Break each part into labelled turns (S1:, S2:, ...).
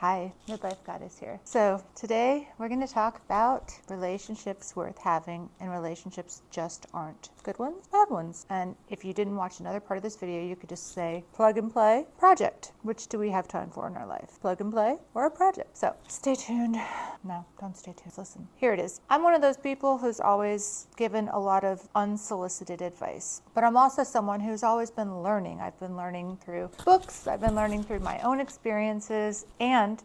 S1: Hi, Midlife Goddess here. So today we're going to talk about relationships worth having and relationships just aren't. Good ones, bad ones. And if you didn't watch another part of this video, you could just say plug and play, project. Which do we have time for in our life? Plug and play or a project? So stay tuned. No, don't stay tuned. Listen. Here it is. I'm one of those people who's always given a lot of unsolicited advice, but I'm also someone who's always been learning. I've been learning through books. I've been learning through my own experiences, and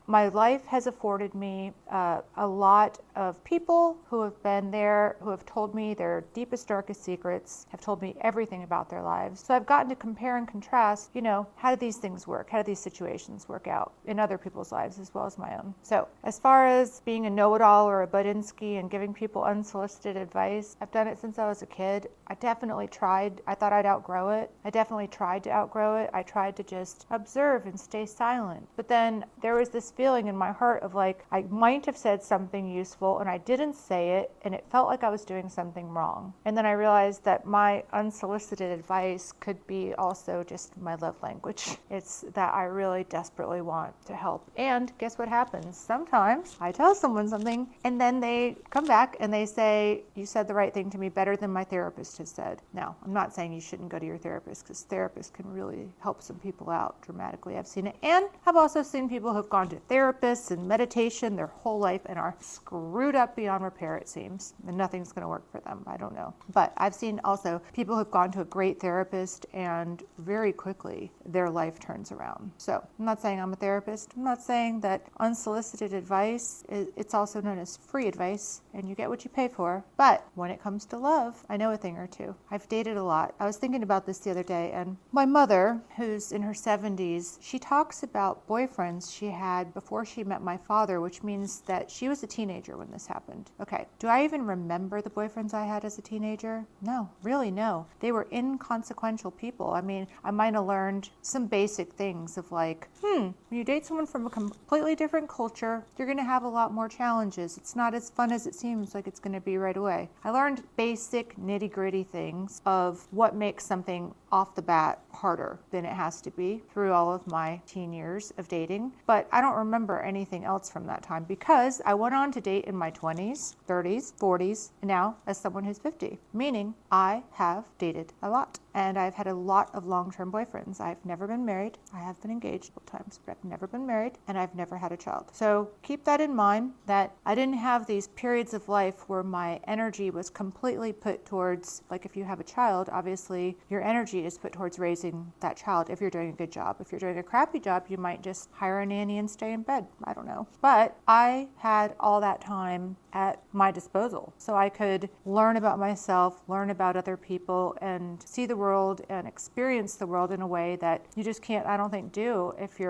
S1: my life has afforded me a lot of people who have been there, who have told me their deepest, darkest secrets, have told me everything about their lives. So I've gotten to compare and contrast, how do these things work? How do these situations work out in other people's lives as well as my own? So as far as being a know-it-all or a Budinsky and giving people unsolicited advice, I've done it since I was a kid. I definitely tried. I thought I'd outgrow it. I definitely tried to outgrow it. I tried to just observe and stay silent. But then there was this feeling in my heart of like, I might have said something useful and I didn't say it, and it felt like I was doing something wrong. And then I realized that my unsolicited advice could be also just my love language. It's that I really desperately want to help. And guess what happens? Sometimes I tell someone something and then they come back and they say, you said the right thing to me better than my therapist has said. Now, I'm not saying you shouldn't go to your therapist, because therapists can really help some people out dramatically. I've seen it. And I've also seen people who've gone to therapists and meditation their whole life and are screwed up beyond repair, it seems, and nothing's going to work for them. I don't know. But I've seen also people who've gone to a great therapist and very quickly their life turns around. So I'm not saying I'm a therapist. I'm not saying that unsolicited advice, it's also known as free advice, and you get what you pay for. But when it comes to love, I know a thing or two. I've dated a lot. I was thinking about this the other day, and my mother, who's in her 70s, she talks about boyfriends she had before she met my father, which means that she was a teenager when this happened. Okay, do I even remember the boyfriends I had as a teenager? No, really no. They were inconsequential people. I mean, I might have learned some basic things of like, when you date someone from a completely different culture, you're going to have a lot more challenges. It's not as fun as it seems like it's going to be right away. I learned basic nitty-gritty things of what makes something off the bat harder than it has to be through all of my teen years of dating. But I don't remember anything else from that time, because I went on to date in my 20s, 30s, 40s, and now as someone who's 50, meaning I have dated a lot. And I've had a lot of long-term boyfriends. I've never been married. I have been engaged a couple times, but I've never been married, and I've never had a child. So keep that in mind, that I didn't have these periods of life where my energy was completely put towards, like if you have a child, obviously your energy is put towards raising that child if you're doing a good job. If you're doing a crappy job, you might just hire a nanny and stay in bed. I don't know. But I had all that time at my disposal. So I could learn about myself, learn about other people, and see the world and experience the world in a way that you just can't, I don't think, do if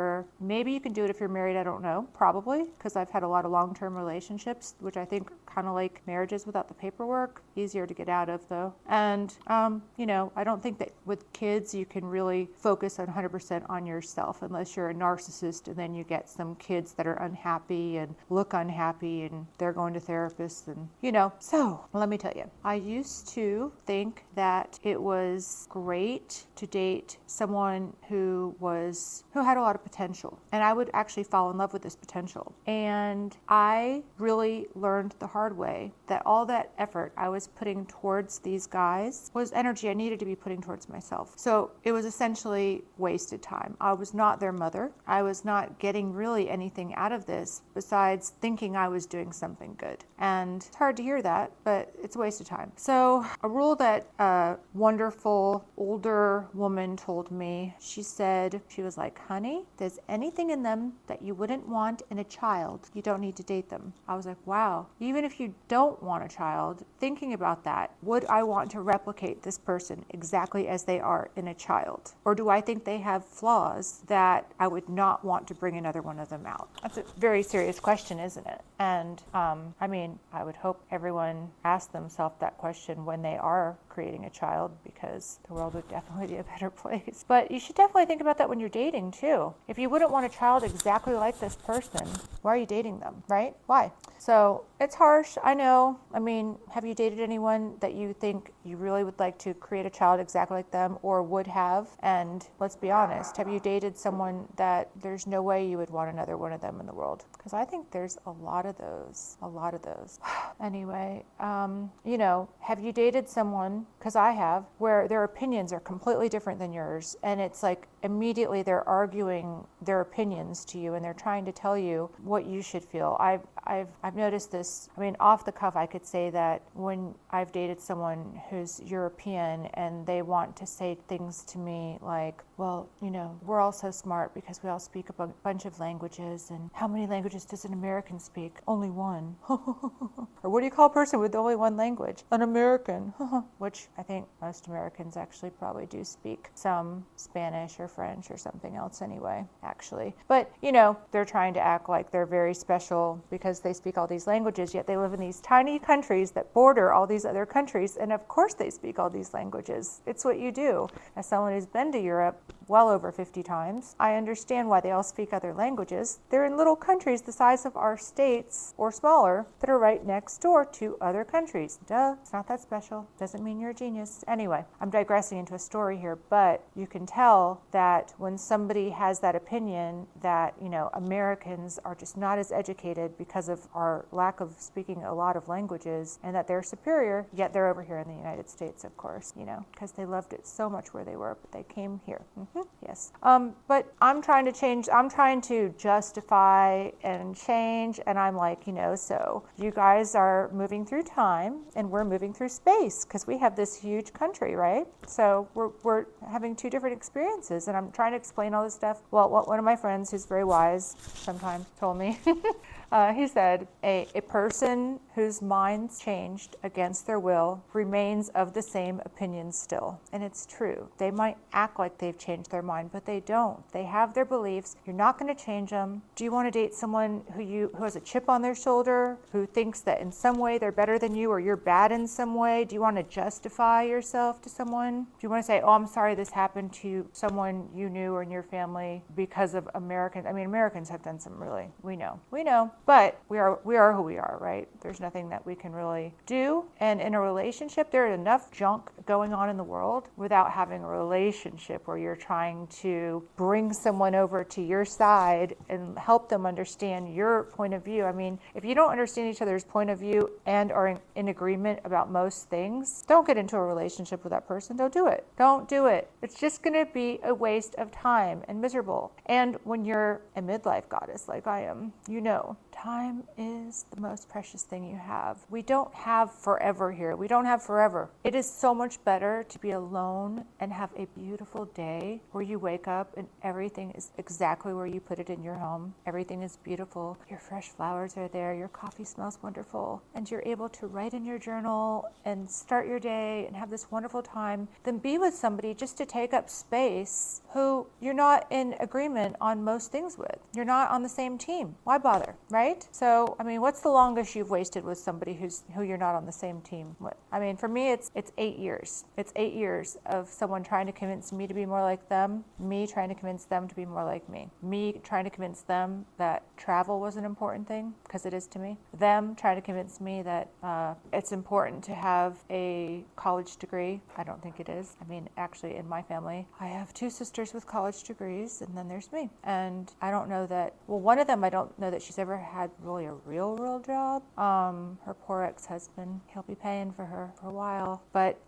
S1: maybe you can do it if you're married, I don't know, probably, because I've had a lot of long-term relationships, which I think kind of like marriages without the paperwork, easier to get out of though. And, I don't think that with kids, you can really focus 100% on yourself unless you're a narcissist, and then you get some kids that are unhappy and look unhappy and they're going to therapists and, So let me tell you, I used to think that it was great to date someone who had a lot of potential, and I would actually fall in love with this potential. And I really learned the hard way that all that effort I was putting towards these guys was energy I needed to be putting towards myself. So it was essentially wasted time. I was not their mother. I was not getting really anything out of this besides thinking I was doing something good. And it's hard to hear that, but it's a waste of time. So a rule that a wonderful older woman told me, she was like, honey, if there's anything in them that you wouldn't want in a child, you don't need to date them. I was like, wow, even if you don't want a child, thinking about that, would I want to replicate this person exactly as they are in a child? Or do I think they have flaws that I would not want to bring another one of them out? That's a very serious question, isn't it? And I would hope everyone asks themselves that question when they are creating a child, because the world would definitely be a better place. But you should definitely think about that when you're dating too. If you wouldn't want a child exactly like this person, why are you dating them, right? Why? So it's harsh, I know. I mean, have you dated anyone that you think you really would like to create a child exactly like them, or would have? And let's be honest, have you dated someone that there's no way you would want another one of them in the world? Because I think there's a lot of those. Anyway, have you dated someone, because I have, where their opinions are completely different than yours, and it's like immediately they're arguing their opinions to you, and they're trying to tell you what you should feel. I've noticed this. I mean, off the cuff, I could say that when I've dated someone who's European and they want to say things to me like, well, we're all so smart because we all speak a bunch of languages, and how many languages does an American speak? Only one. Or what do you call a person with only one language? An American. Which I think most Americans actually probably do speak some Spanish or French or something else anyway, actually. But, they're trying to act like they're very special because they speak all these languages, yet they live in these tiny countries that border all these other countries, and of course they speak all these languages. It's what you do. As someone who's been to Europe well over 50 times, I understand why they all speak other languages. They're in little countries the size of our states or smaller that are right next door to other countries. Duh, it's not that special. Doesn't mean you're a genius. Anyway, I'm digressing into a story here, but you can tell that when somebody has that opinion that, Americans are just not as educated because of our lack of speaking a lot of languages, and that they're superior, yet they're over here in the United States, of course, because they loved it so much where they were, but they came here. Yes. But I'm trying to change. I'm trying to justify and change. And I'm like, so you guys are moving through time and we're moving through space because we have this huge country, right? So we're having two different experiences. And I'm trying to explain all this stuff. Well, one of my friends who's very wise sometimes told me, he said, a person whose mind's changed against their will remains of the same opinion still. And it's true. They might act like they've changed their mind, but they don't. They have their beliefs. You're not going to change them. Do you want to date someone who has a chip on their shoulder, who thinks that in some way they're better than you or you're bad in some way? Do you want to justify yourself to someone? Do you want to say, oh, I'm sorry this happened to someone you knew or in your family because of Americans? I mean, Americans have done some really, we know, but we are who we are, right? There's nothing that we can really do. And in a relationship, there is enough junk going on in the world without having a relationship where you're trying to bring someone over to your side and help them understand your point of view. I mean, if you don't understand each other's point of view and are in agreement about most things, don't get into a relationship with that person. Don't do it. Don't do it. It's just going to be a waste of time and miserable. And when you're a midlife goddess like I am, time is the most precious thing you have. We don't have forever here. We don't have forever. It is so much better to be alone and have a beautiful day where you wake up and everything is exactly where you put it in your home. Everything is beautiful. Your fresh flowers are there. Your coffee smells wonderful. And you're able to write in your journal and start your day and have this wonderful time. Then be with somebody just to take up space who you're not in agreement on most things with. You're not on the same team. Why bother, right? So, I mean, what's the longest you've wasted with somebody who you're not on the same team with? I mean, for me, it's 8 years. It's 8 years of someone trying to convince me to be more like them, me trying to convince them to be more like me trying to convince them that travel was an important thing, because it is to me, them trying to convince me that it's important to have a college degree. I don't think it is. I mean, actually, in my family, I have 2 sisters with college degrees, and then there's me. And I don't know that, well, one of them, I don't know that she's ever had really a real job. Her poor ex-husband, he'll be paying for her for a while, but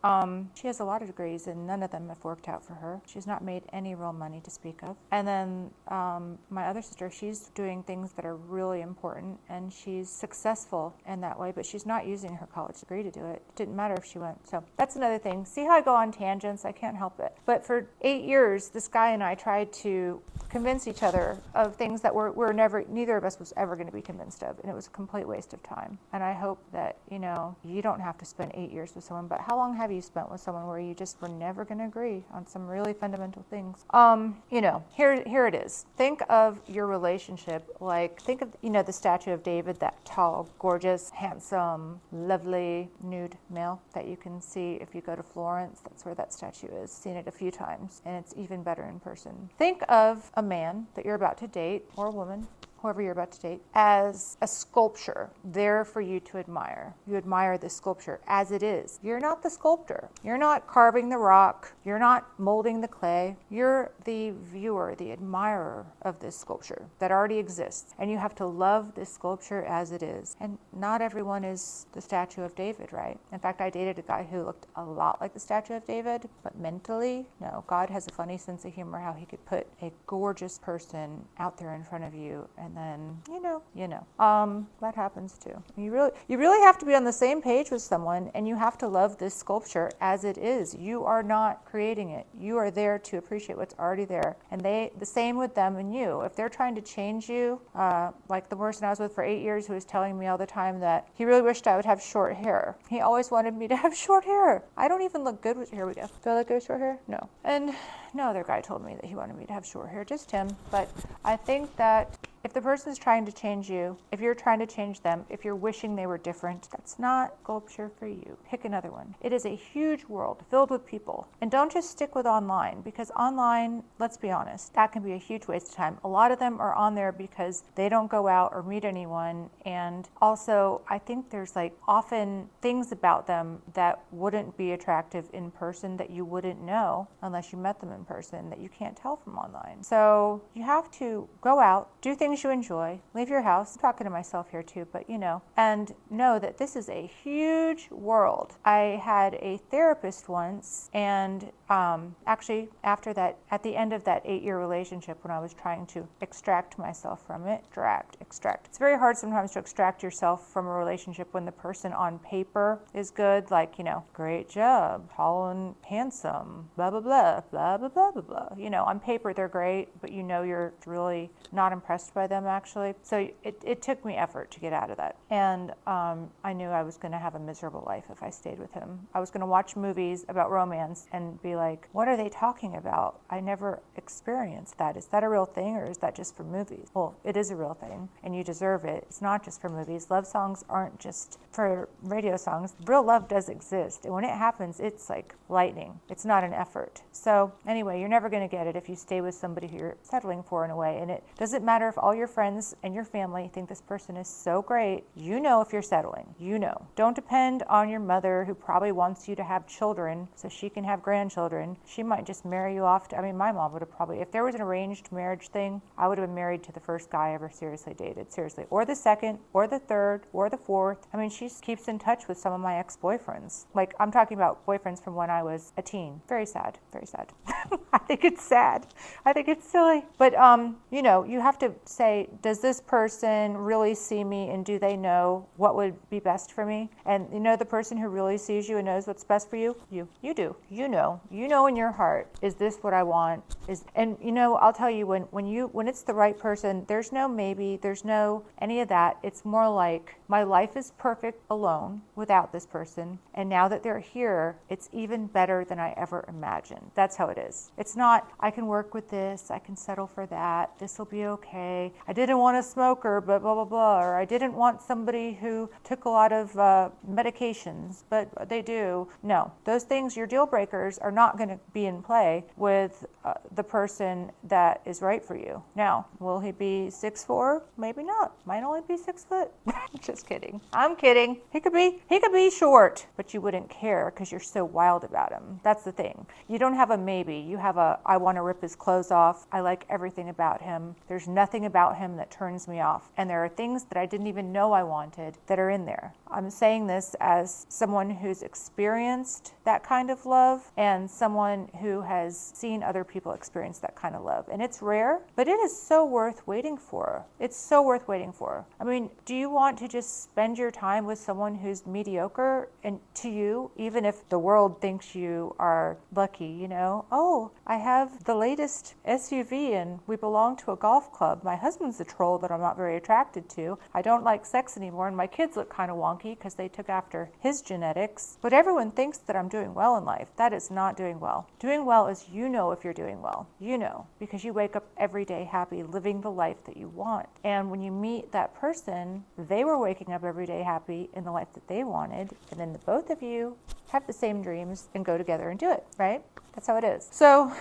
S1: she has a lot of degrees and none of them have worked out for her. She's not made any real money to speak of. And then my other sister, she's doing things that are really important and she's successful in that way, but she's not using her college degree to do it. It didn't matter if she went. So that's another thing. See how I go on tangents? I can't help it. But for 8 years, this guy and I tried to convince each other of things that neither of us was ever going to be convinced of. And it was a complete waste of time. And I hope that, you don't have to spend 8 years with someone, but how long have you spent with someone where you just were never going to agree on some really fundamental things? Here it is. Think of your relationship think of, the statue of David, that tall, gorgeous, handsome, lovely, nude male that you can see if you go to Florence. That's where that statue is. Seen it a few times, and it's even better in person. Think of a man that you're about to date, or a woman, whoever you're about to date, as a sculpture there for you to admire. You admire this sculpture as it is. You're not the sculptor. You're not carving the rock. You're not molding the clay. You're the viewer, the admirer of this sculpture that already exists. And you have to love this sculpture as it is. And not everyone is the statue of David, right? In fact, I dated a guy who looked a lot like the statue of David, but mentally, no. God has a funny sense of humor, how he could put a gorgeous person out there in front of you, and then that happens too. You really have to be on the same page with someone, and you have to love this sculpture as it is. You are not creating it. You are there to appreciate what's already there. And the same with them and you. If they're trying to change you, like the person I was with for 8 years who was telling me all the time that he really wished I would have short hair. He always wanted me to have short hair. I don't even look good with, here we go. Do I look good with short hair? No. And no other guy told me that he wanted me to have short hair, just him. But I think that if the person is trying to change you, if you're trying to change them, if you're wishing they were different, that's not sculpture for you. Pick another one. It is a huge world filled with people. And don't just stick with online, because online, let's be honest, that can be a huge waste of time. A lot of them are on there because they don't go out or meet anyone. And also, I think there's often things about them that wouldn't be attractive in person that you wouldn't know unless you met them in person, that you can't tell from online. So you have to go out, do things you enjoy, leave your house. I'm talking to myself here too, but and know that this is a huge world. I had a therapist once, and actually after that, at the end of that 8-year relationship, when I was trying to extract myself from it, extract. It's very hard sometimes to extract yourself from a relationship when the person on paper is good, great job, tall and handsome, blah, blah, blah, blah, blah, blah, blah, blah. On paper they're great, but you're really not impressed by them actually. So it took me effort to get out of that. And I knew I was going to have a miserable life if I stayed with him. I was going to watch movies about romance and be like, what are they talking about? I never experienced that. Is that a real thing, or is that just for movies? Well, it is a real thing, and you deserve it. It's not just for movies. Love songs aren't just for radio songs. Real love does exist. And when it happens, it's like lightning. It's not an effort. So anyway, you're never going to get it if you stay with somebody who you're settling for in a way. And it doesn't matter if all your friends and your family think this person is so great. If you're settling. Don't depend on your mother, who probably wants you to have children so she can have grandchildren. She might just marry you off to, my mom would have probably, if there was an arranged marriage thing, I would have been married to the first guy I ever seriously dated. Seriously. Or the second, or the third, or the fourth. She keeps in touch with some of my ex-boyfriends. I'm talking about boyfriends from when I was a teen. Very sad. Very sad. I think it's sad. I think it's silly. But, you have to say, does this person really see me, and do they know what would be best for me? And the person who really sees you and knows what's best for you? You do. You know in your heart, is this what I want? I'll tell you, when it's the right person, there's no maybe, there's no any of that. It's more like, my life is perfect alone without this person, and now that they're here, it's even better than I ever imagined. That's how it is. It's not, I can work with this, I can settle for that, this will be okay. I didn't want a smoker, but blah, blah, blah. Or I didn't want somebody who took a lot of medications, but they do. No, those things, your deal breakers, are not going to be in play with the person that is right for you. Now, will he be 6'4"? Maybe not. Might only be 6 foot. Just kidding. I'm kidding. He could be short, but you wouldn't care because you're so wild about him. That's the thing. You don't have a maybe. You have a, I want to rip his clothes off. I like everything about him. There's nothing about him that turns me off. And there are things that I didn't even know I wanted that are in there. I'm saying this as someone who's experienced that kind of love, and someone who has seen other people experience that kind of love. And it's rare, but it is so worth waiting for. It's so worth waiting for. Do you want to just spend your time with someone who's mediocre, and to you, even if the world thinks you are lucky, oh, oh, I have the latest SUV and we belong to a golf club. My husband's a troll that I'm not very attracted to. I don't like sex anymore and my kids look kind of wonky because they took after his genetics. But everyone thinks that I'm doing well in life. That is not doing well. Doing well is you know if you're doing well. You know, because you wake up every day happy, living the life that you want. And when you meet that person, they were waking up every day happy in the life that they wanted. And then the both of you have the same dreams and go together and do it, right? That's how it is. So,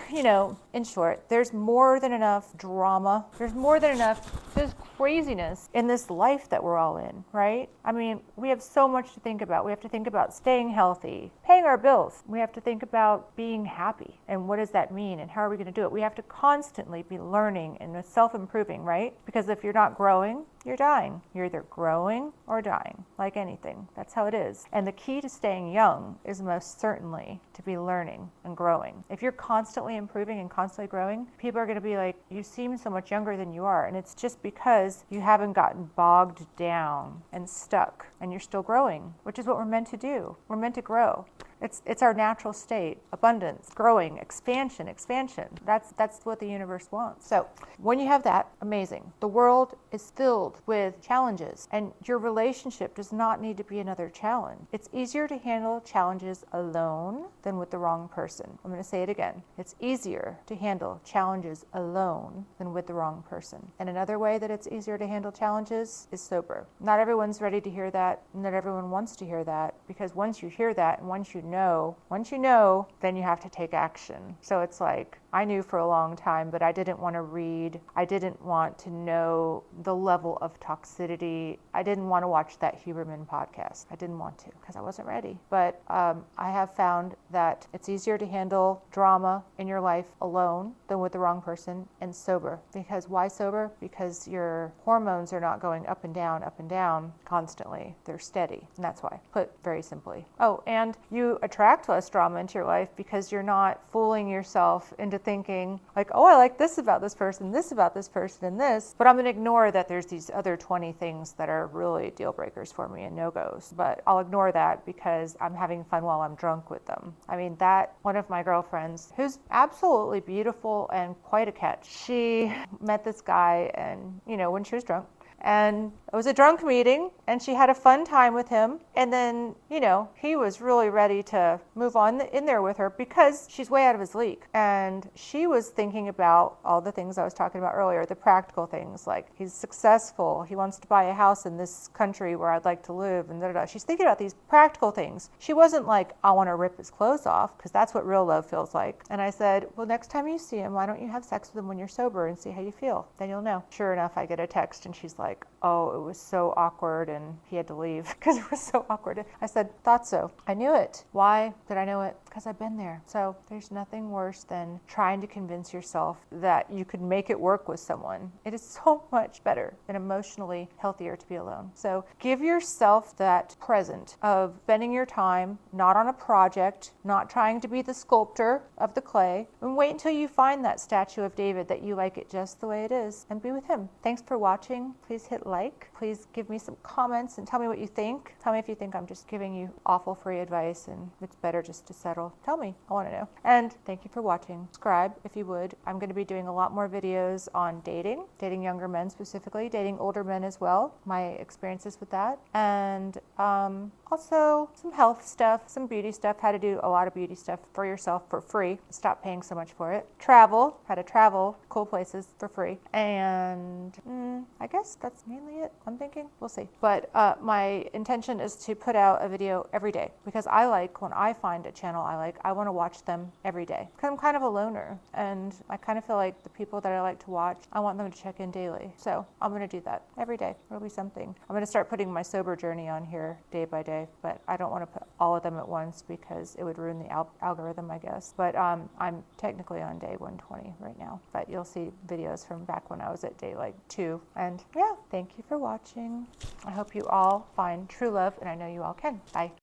S1: in short, there's more than enough drama. There's more than enough just craziness in this life that we're all in, right? I mean, we have so much to think about. We have to think about staying healthy, paying our bills. We have to think about being happy. And what does that mean? And how are we going to do it? We have to constantly be learning and self-improving, right? Because if you're not growing, you're dying. You're either growing or dying, like anything. That's how it is. And the key to staying young is most certainly to be learning and growing. If you're constantly improving and constantly growing, people are going to be like, you seem so much younger than you are. And it's just because you haven't gotten bogged down and stuck and you're still growing, which is what we're meant to do. We're meant to grow. It's our natural state, abundance, growing, expansion. That's what the universe wants. So when you have that, amazing. The world is filled with challenges and your relationship does not need to be another challenge. It's easier to handle challenges alone than with the wrong person. I'm going to say it again. It's easier to handle challenges alone than with the wrong person. And another way that it's easier to handle challenges is sober. Not everyone's ready to hear that. Not everyone wants to hear that, because once you hear that and once you know, then you have to take action. So it's like, I knew for a long time, but I didn't want to read. I didn't want to know the level of toxicity. I didn't want to watch that Huberman podcast. I didn't want to because I wasn't ready. But I have found that it's easier to handle drama in your life alone than with the wrong person, and sober. Because why sober? Because your hormones are not going up and down constantly. They're steady. And that's why, put very simply. Oh, and you attract less drama into your life because you're not fooling yourself into thinking like, oh, I like this about this person, and this, but I'm going to ignore that there's these other 20 things that are really deal breakers for me and no-goes. But I'll ignore that because I'm having fun while I'm drunk with them. I mean, that one of my girlfriends, who's absolutely beautiful and quite a catch, she met this guy and, when she was drunk, and it was a drunk meeting and she had a fun time with him. And then, he was really ready to move on in there with her because she's way out of his league. And she was thinking about all the things I was talking about earlier, the practical things, like he's successful. He wants to buy a house in this country where I'd like to live and da-da-da. She's thinking about these practical things. She wasn't like, I want to rip his clothes off, because that's what real love feels like. And I said, well, next time you see him, why don't you have sex with him when you're sober and see how you feel? Then you'll know. Sure enough, I get a text and she's like, oh, it was so awkward and he had to leave because it was so awkward. I said, thought so. I knew it. Why did I know it? Because I've been there. So there's nothing worse than trying to convince yourself that you could make it work with someone. It is so much better and emotionally healthier to be alone. So give yourself that present of spending your time not on a project, not trying to be the sculptor of the clay, and wait until you find that statue of David that you like it just the way it is and be with him. Thanks for watching. Please hit like. Please give me some comments and tell me what you think. Tell me if you think I'm just giving you awful free advice and it's better just to settle. Tell me. I want to know. And thank you for watching. Subscribe if you would. I'm going to be doing a lot more videos on dating younger men specifically, dating older men as well, my experiences with that, and also some health stuff, some beauty stuff, how to do a lot of beauty stuff for yourself for free. Stop paying so much for it. Travel, how to travel cool places for free. And I guess that's mainly it. I'm thinking. We'll see. But my intention is to put out a video every day because I like when I find a channel I want to watch them every day. Because I'm kind of a loner and I kind of feel like the people that I like to watch, I want them to check in daily. So I'm going to do that every day. There'll be something. I'm going to start putting my sober journey on here day by day, but I don't want to put all of them at once because it would ruin the algorithm, I guess. But I'm technically on day 120 right now, but you'll see videos from back when I was at day 2. And yeah, thank you for watching. I hope you all find true love, and I know you all can. Bye.